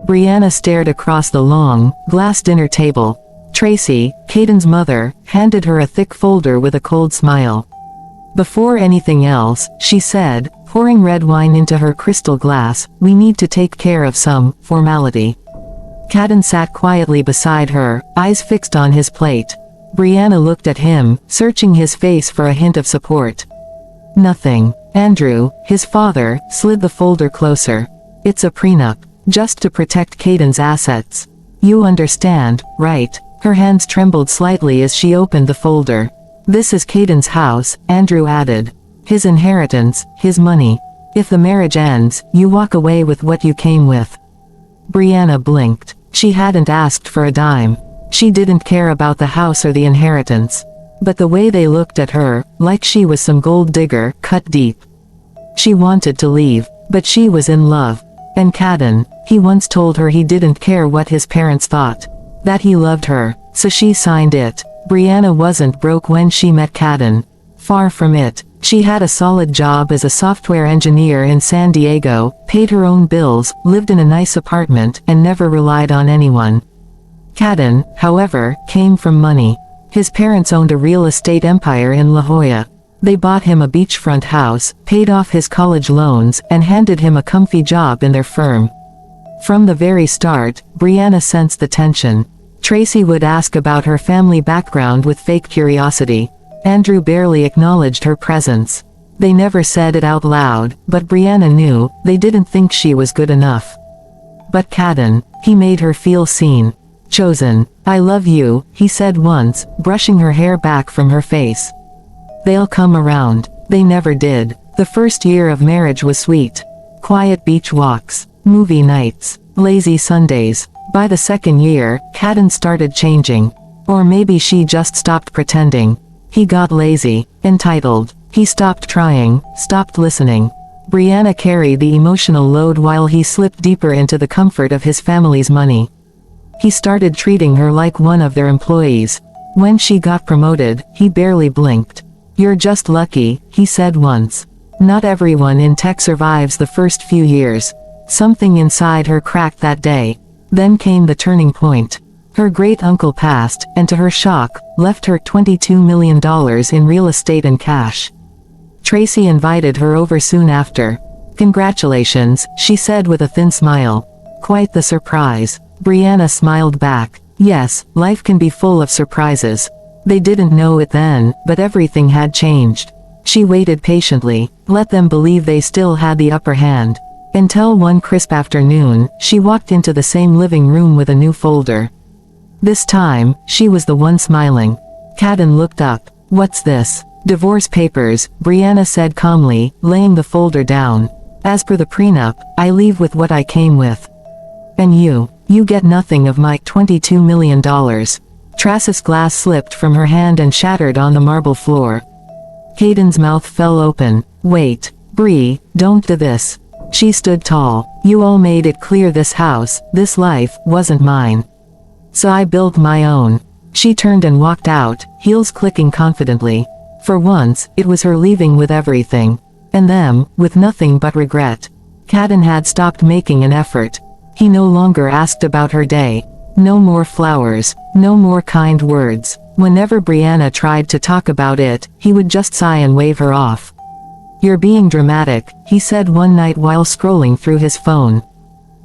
Brianna stared across the long, glass dinner table. Tracy, Caden's mother, handed her a thick folder with a cold smile. Before anything else, she said, pouring red wine into her crystal glass, we need to take care of some formality. Caden sat quietly beside her, eyes fixed on his plate. Brianna looked at him, searching his face for a hint of support. Nothing. Andrew, his father, slid the folder closer. It's a prenup. Just to protect Caden's assets. You understand, right? Her hands trembled slightly as she opened the folder. This is Caden's house, Andrew added. His inheritance, his money. If the marriage ends, you walk away with what you came with. Brianna blinked. She hadn't asked for a dime. She didn't care about the house or the inheritance. But the way they looked at her, like she was some gold digger, cut deep. She wanted to leave, but she was in love. And Caden, he once told her he didn't care what his parents thought. That he loved her, so she signed it. Brianna wasn't broke when she met Caden. Far from it. She had a solid job as a software engineer in San Diego, paid her own bills, lived in a nice apartment, and never relied on anyone. Caden, however, came from money. His parents owned a real estate empire in La Jolla. They bought him a beachfront house, paid off his college loans, and handed him a comfy job in their firm. From the very start, Brianna sensed the tension. Tracy would ask about her family background with fake curiosity. Andrew barely acknowledged her presence. They never said it out loud, but Brianna knew, they didn't think she was good enough. But Caden, he made her feel seen. Chosen. I love you, he said once, brushing her hair back from her face. They'll come around. They never did. The first year of marriage was sweet. Quiet beach walks, movie nights, lazy Sundays. By the second year, Caden started changing. Or maybe she just stopped pretending. He got lazy, entitled. He stopped trying, stopped listening. Brianna carried the emotional load while he slipped deeper into the comfort of his family's money. He started treating her like one of their employees. When she got promoted, he barely blinked. You're just lucky, he said once. Not everyone in tech survives the first few years. Something inside her cracked that day. Then came the turning point. Her great-uncle passed, and to her shock, left her $22 million in real estate and cash. Tracy invited her over soon after. Congratulations, she said with a thin smile. Quite the surprise. Brianna smiled back. Yes, life can be full of surprises. They didn't know it then, but everything had changed. She waited patiently, let them believe they still had the upper hand. Until one crisp afternoon, she walked into the same living room with a new folder. This time, she was the one smiling. Caden looked up. What's this? Divorce papers, Brianna said calmly, laying the folder down. As per the prenup, I leave with what I came with. And you get nothing of my $22 million. Tracy's glass slipped from her hand and shattered on the marble floor. Caden's mouth fell open. Wait, Bree, don't do this. She stood tall. You all made it clear this house, this life, wasn't mine. So I built my own. She turned and walked out, heels clicking confidently. For once, it was her leaving with everything. And them, with nothing but regret. Caden had stopped making an effort. He no longer asked about her day. No more flowers, no more kind words. Whenever Brianna tried to talk about it, he would just sigh and wave her off. You're being dramatic, he said one night while scrolling through his phone.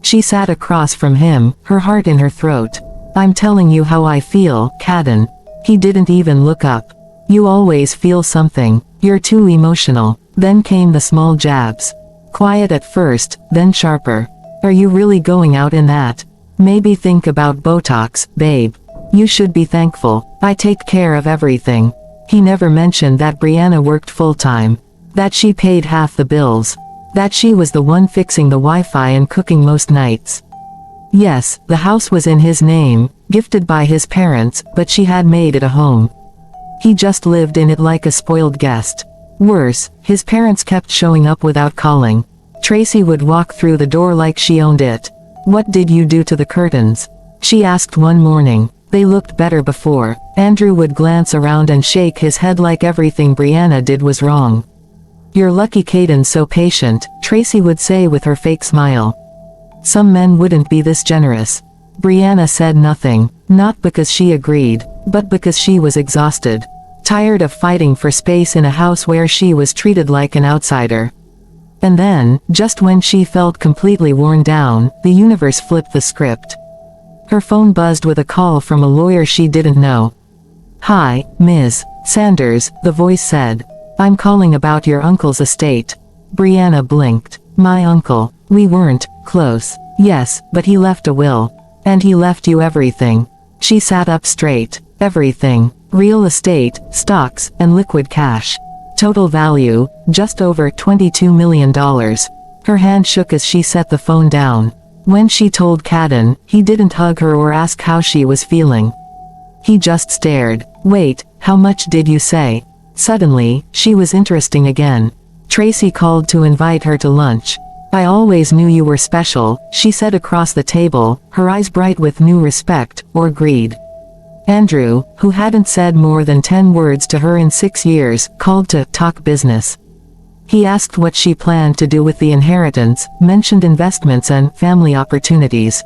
She sat across from him, her heart in her throat. I'm telling you how I feel, Caden. He didn't even look up. You always feel something. You're too emotional. Then came the small jabs. Quiet at first, then sharper. Are you really going out in that? Maybe think about Botox, babe. You should be thankful. I take care of everything. He never mentioned that Brianna worked full-time. That she paid half the bills. That she was the one fixing the Wi-Fi and cooking most nights. Yes, the house was in his name, gifted by his parents, but she had made it a home. He just lived in it like a spoiled guest. Worse, his parents kept showing up without calling. Tracy would walk through the door like she owned it. What did you do to the curtains? She asked one morning. They looked better before. Andrew would glance around and shake his head like everything Brianna did was wrong. You're lucky Caden's so patient, Tracy would say with her fake smile. Some men wouldn't be this generous. Brianna said nothing, not because she agreed, but because she was exhausted. Tired of fighting for space in a house where she was treated like an outsider. And then, just when she felt completely worn down, the universe flipped the script. Her phone buzzed with a call from a lawyer she didn't know. "Hi, Ms. Sanders," the voice said. "I'm calling about your uncle's estate." Brianna blinked. "My uncle. We weren't close." "Yes, but he left a will. And he left you everything." She sat up straight. "Everything. Real estate, stocks, and liquid cash. Total value, just over $22 million. Her hand shook as she set the phone down. When she told Cadden, he didn't hug her or ask how she was feeling. He just stared. "Wait, how much did you say?" Suddenly, she was interesting again. "Tracy called to invite her to lunch." "I always knew you were special," she said across the table, her eyes bright with new respect, or greed. Andrew, who hadn't said more than 10 words to her in 6 years, called to talk business. He asked what she planned to do with the inheritance, mentioned investments and family opportunities.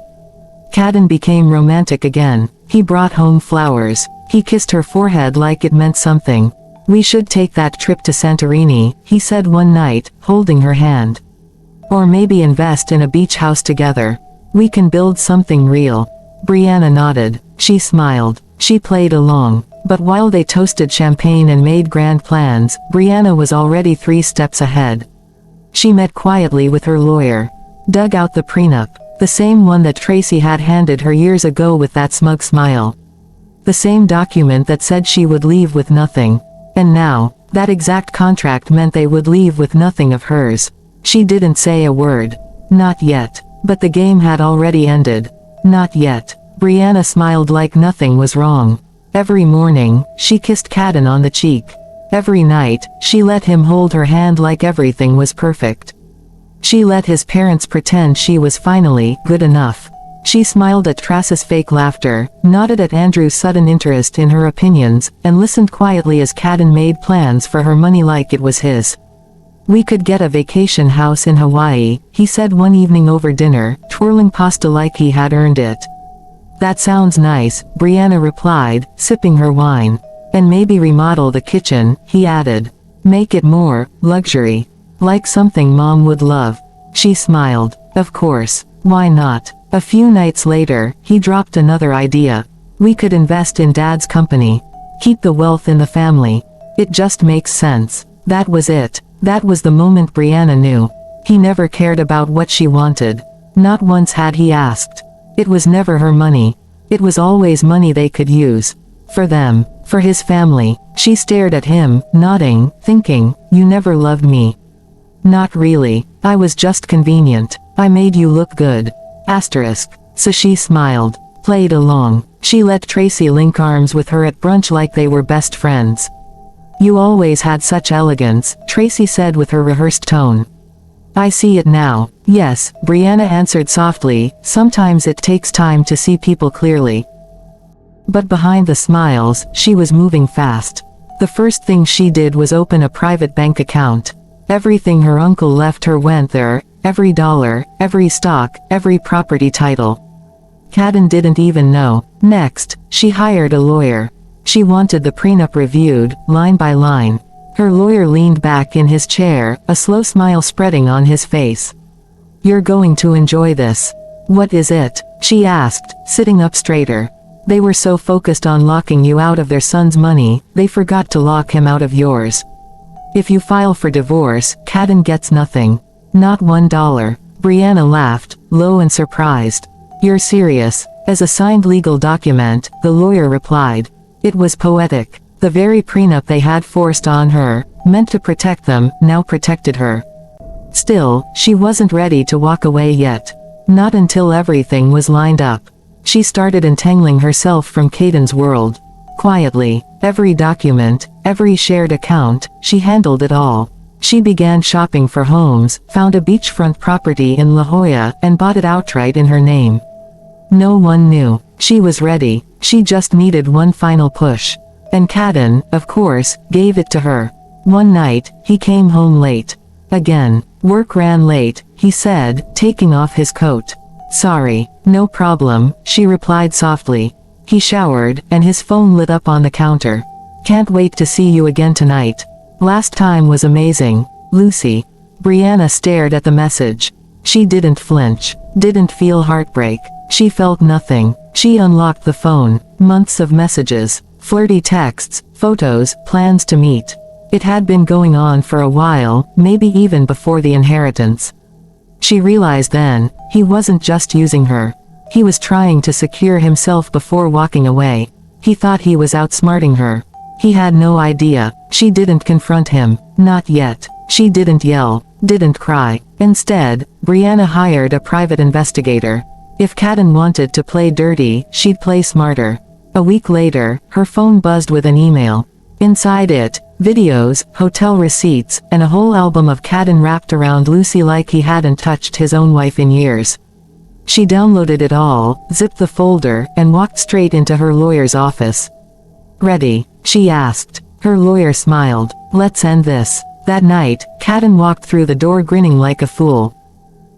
Cadden became romantic again. He brought home flowers. He kissed her forehead like it meant something. "We should take that trip to Santorini," he said one night, holding her hand. "Or maybe invest in a beach house together. We can build something real." Brianna nodded. She smiled. She played along. But while they toasted champagne and made grand plans, Brianna was already 3 steps ahead. She met quietly with her lawyer. Dug out the prenup. The same one that Tracy had handed her years ago with that smug smile. The same document that said she would leave with nothing. And now, that exact contract meant they would leave with nothing of hers. She didn't say a word. Not yet. But the game had already ended. Not yet. Brianna smiled like nothing was wrong. Every morning, she kissed Cadden on the cheek. Every night, she let him hold her hand like everything was perfect. She let his parents pretend she was finally good enough. She smiled at Trace's fake laughter, nodded at Andrew's sudden interest in her opinions, and listened quietly as Cadden made plans for her money like it was his. "We could get a vacation house in Hawaii," he said one evening over dinner, twirling pasta like he had earned it. "That sounds nice," Brianna replied, sipping her wine. "And maybe remodel the kitchen," he added. "Make it more luxury. Like something Mom would love." She smiled. "Of course. Why not?" A few nights later, he dropped another idea. "We could invest in Dad's company. Keep the wealth in the family. It just makes sense." That was it. That was the moment Brianna knew. He never cared about what she wanted. Not once had he asked. It was never her money. It was always money they could use. For them. For his family. She stared at him, nodding, thinking, "You never loved me." "Not really. I was just convenient. I made you look good." Asterisk. So she smiled. Played along. She let Tracy link arms with her at brunch like they were best friends. "You always had such elegance," Tracy said with her rehearsed tone. "I see it now." "Yes," Brianna answered softly, "sometimes it takes time to see people clearly." But behind the smiles, she was moving fast. The first thing she did was open a private bank account. Everything her uncle left her went there, every dollar, every stock, every property title. Cadden didn't even know. Next, she hired a lawyer. She wanted the prenup reviewed, line by line. Her lawyer leaned back in his chair, a slow smile spreading on his face. "You're going to enjoy this." "What is it?" she asked, sitting up straighter. They were so focused on locking you out of their son's money, they forgot to lock him out of yours. If you file for divorce, Cadden gets nothing. Not $1. Brianna laughed, low and surprised. "You're serious?" As a signed legal document, the lawyer replied. It was poetic. The very prenup they had forced on her, meant to protect them, now protected her. Still, she wasn't ready to walk away yet. Not until everything was lined up. She started untangling herself from Cadden's world. Quietly, every document, every shared account, she handled it all. She began shopping for homes, found a beachfront property in La Jolla, and bought it outright in her name. No one knew. She was ready. She just needed one final push. And Cadden, of course, gave it to her. One night, he came home late. Again. "Work ran late," he said, taking off his coat. Sorry. No problem, she replied softly. He showered, and his phone lit up on the counter. Can't wait to see you again tonight. Last time was amazing. Lucy. Brianna stared at the message. She didn't flinch. Didn't feel heartbreak. She felt nothing. She unlocked the phone. Months of messages. Flirty texts, photos, plans to meet. It had been going on for a while, maybe even before the inheritance. She realized then, he wasn't just using her. He was trying to secure himself before walking away. He thought he was outsmarting her. He had no idea. She didn't confront him. Not yet. She didn't yell. Didn't cry. Instead, Brianna hired a private investigator. If Cadden wanted to play dirty, she'd play smarter. A week later, her phone buzzed with an email. Inside it, videos, hotel receipts, and a whole album of Cadden wrapped around Lucy like he hadn't touched his own wife in years. She downloaded it all, zipped the folder, and walked straight into her lawyer's office. Ready? She asked. Her lawyer smiled. Let's end this. That night, Cadden walked through the door grinning like a fool.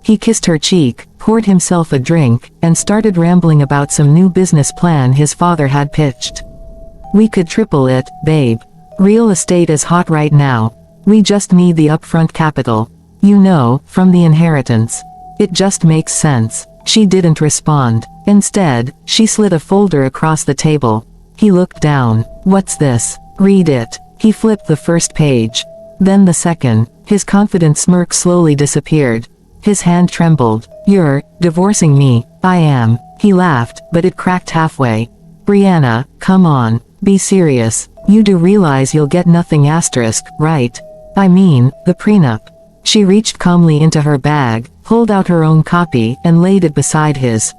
He kissed her cheek, poured himself a drink, and started rambling about some new business plan his father had pitched. We could triple it, babe. Real estate is hot right now. We just need the upfront capital. You know, from the inheritance. It just makes sense. She didn't respond. Instead, she slid a folder across the table. He looked down. What's this? Read it. He flipped the first page. Then the second. His confident smirk slowly disappeared. His hand trembled. You're divorcing me. I am. He laughed, but it cracked halfway. Brianna, come on. Be serious. You do realize you'll get nothing asterisk, right? I mean, the prenup. She reached calmly into her bag, pulled out her own copy, and laid it beside his.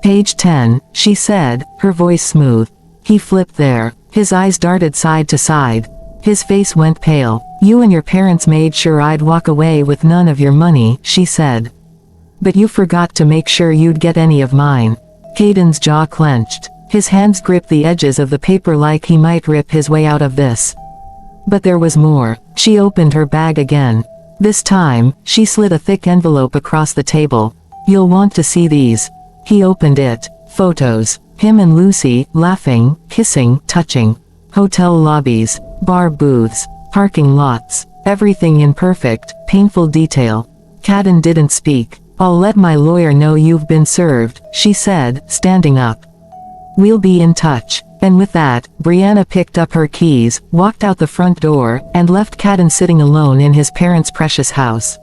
Page 10, she said, her voice smooth. He flipped there. His eyes darted side to side. His face went pale. You and your parents made sure I'd walk away with none of your money, she said. But you forgot to make sure you'd get any of mine. Cadden's jaw clenched. His hands gripped the edges of the paper like he might rip his way out of this. But there was more. She opened her bag again. This time, she slid a thick envelope across the table. You'll want to see these. He opened it. Photos. Him and Lucy, laughing, kissing, touching. Hotel lobbies. Bar booths. Parking lots. Everything in perfect, painful detail. Cadden didn't speak. I'll let my lawyer know you've been served, she said, standing up. We'll be in touch. And with that, Brianna picked up her keys, walked out the front door, and left Cadden sitting alone in his parents' precious house.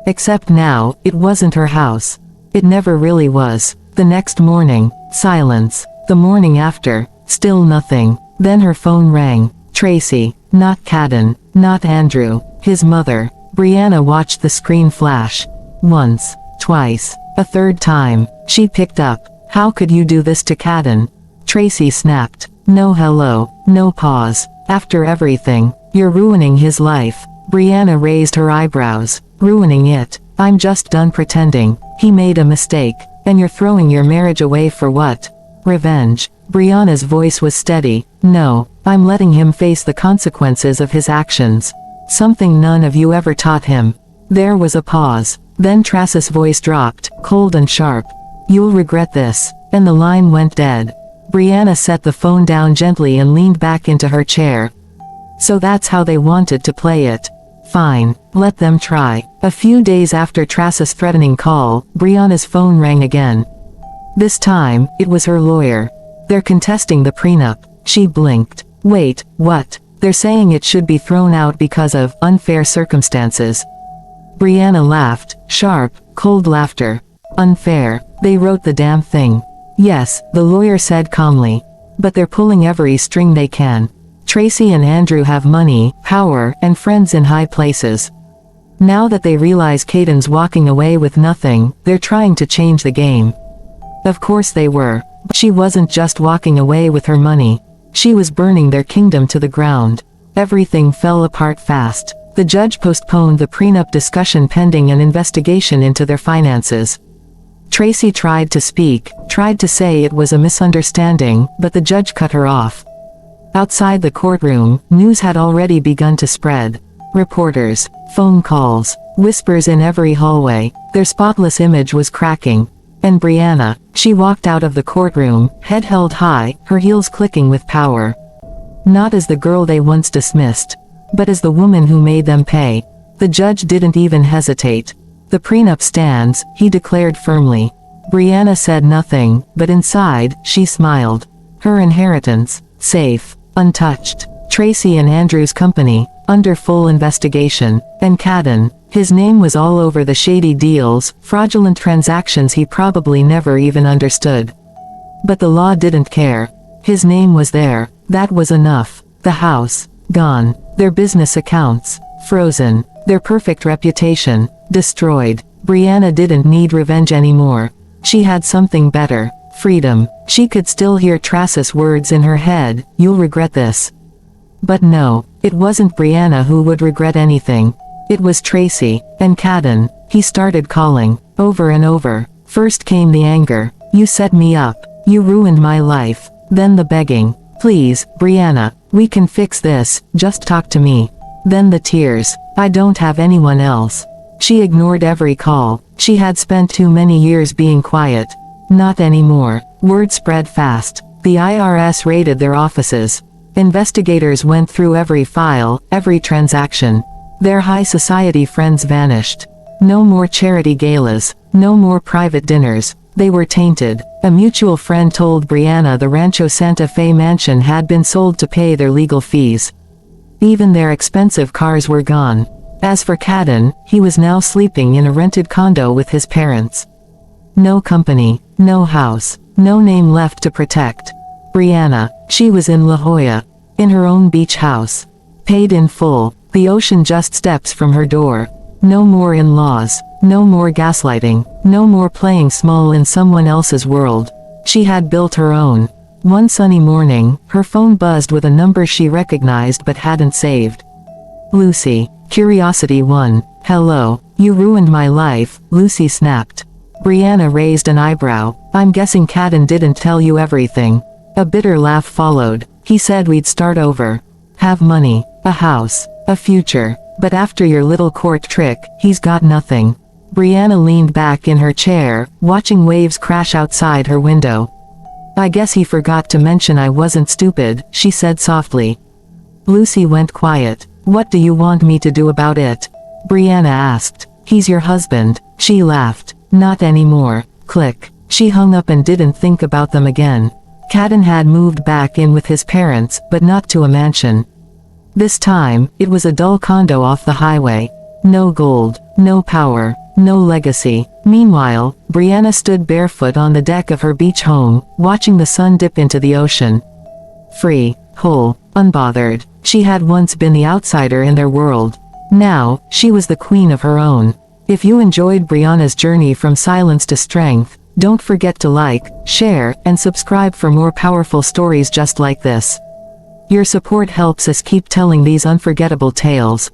Except now, it wasn't her house. It never really was. The next morning, silence. The morning after, still nothing. Then her phone rang. Tracy. Not Cadden. Not Andrew. His mother. Brianna watched the screen flash. Once. Twice. A third time. She picked up. How could you do this to Cadden? Tracy snapped. No hello. No pause. After everything. You're ruining his life. Brianna raised her eyebrows. Ruining it. I'm just done pretending. He made a mistake. And you're throwing your marriage away for what? Revenge. Brianna's voice was steady. No, I'm letting him face the consequences of his actions. Something none of you ever taught him. There was a pause. Then Tracy's voice dropped, cold and sharp. You'll regret this. And the line went dead. Brianna set the phone down gently and leaned back into her chair. So that's how they wanted to play it. Fine, let them try. A few days after Tracy's threatening call, Brianna's phone rang again. This time, it was her lawyer. They're contesting the prenup. She blinked. Wait, what? They're saying it should be thrown out because of unfair circumstances. Brianna laughed, sharp, cold laughter. Unfair. They wrote the damn thing. Yes, the lawyer said calmly. But they're pulling every string they can. Tracy and Andrew have money, power, and friends in high places. Now that they realize Cadden's walking away with nothing, they're trying to change the game. Of course they were. But she wasn't just walking away with her money. She was burning their kingdom to the ground. Everything fell apart fast. The judge postponed the prenup discussion pending an investigation into their finances. Tracy tried to speak, tried to say it was a misunderstanding, but the judge cut her off. Outside the courtroom, news had already begun to spread. Reporters, phone calls, whispers in every hallway. Their spotless image was cracking. And Brianna, she walked out of the courtroom, head held high, her heels clicking with power. Not as the girl they once dismissed, but as the woman who made them pay. The judge didn't even hesitate. The prenup stands, he declared firmly. Brianna said nothing, but inside, she smiled. Her inheritance, safe, untouched. Tracy and Andrew's company, under full investigation. And Cadden, his name was all over the shady deals, fraudulent transactions he probably never even understood. But the law didn't care. His name was there, that was enough. The house, gone. Their business accounts, frozen. Their perfect reputation, destroyed. Brianna didn't need revenge anymore. She had something better. Freedom. She could still hear Tracis' words in her head, "You'll regret this." But no, it wasn't Brianna who would regret anything. It was Tracy, and Cadden. He started calling, over and over. First came the anger. "You set me up. You ruined my life." Then the begging. "Please, Brianna, we can fix this, just talk to me." Then the tears. "I don't have anyone else." She ignored every call. She had spent too many years being quiet. Not anymore. Word spread fast. The IRS raided their offices. Investigators went through every file, every transaction. Their high society friends vanished. No more charity galas. No more private dinners. They were tainted. A mutual friend told Brianna the Rancho Santa Fe mansion had been sold to pay their legal fees. Even their expensive cars were gone. As for Cadden, he was now sleeping in a rented condo with his parents. No company, no house, no name left to protect. Brianna, she was in La Jolla, in her own beach house. Paid in full, the ocean just steps from her door. No more in-laws, no more gaslighting, no more playing small in someone else's world. She had built her own. One sunny morning, her phone buzzed with a number she recognized but hadn't saved. Lucy. Curiosity 1. "Hello. You ruined my life," Lucy snapped. Brianna raised an eyebrow. "I'm guessing Cadden didn't tell you everything." A bitter laugh followed. "He said we'd start over. Have money, a house, a future. But after your little court trick, he's got nothing." Brianna leaned back in her chair, watching waves crash outside her window. "I guess he forgot to mention I wasn't stupid," she said softly. Lucy went quiet. "What do you want me to do about it?" Brianna asked. "He's your husband." She laughed. "Not anymore." Click. She hung up and didn't think about them again. Cadden had moved back in with his parents, but not to a mansion. This time, it was a dull condo off the highway. No gold, no power, no legacy. Meanwhile, Brianna stood barefoot on the deck of her beach home, watching the sun dip into the ocean. Free, whole, unbothered. She had once been the outsider in their world. Now, she was the queen of her own. If you enjoyed Brianna's journey from silence to strength, don't forget to like, share, and subscribe for more powerful stories just like this. Your support helps us keep telling these unforgettable tales.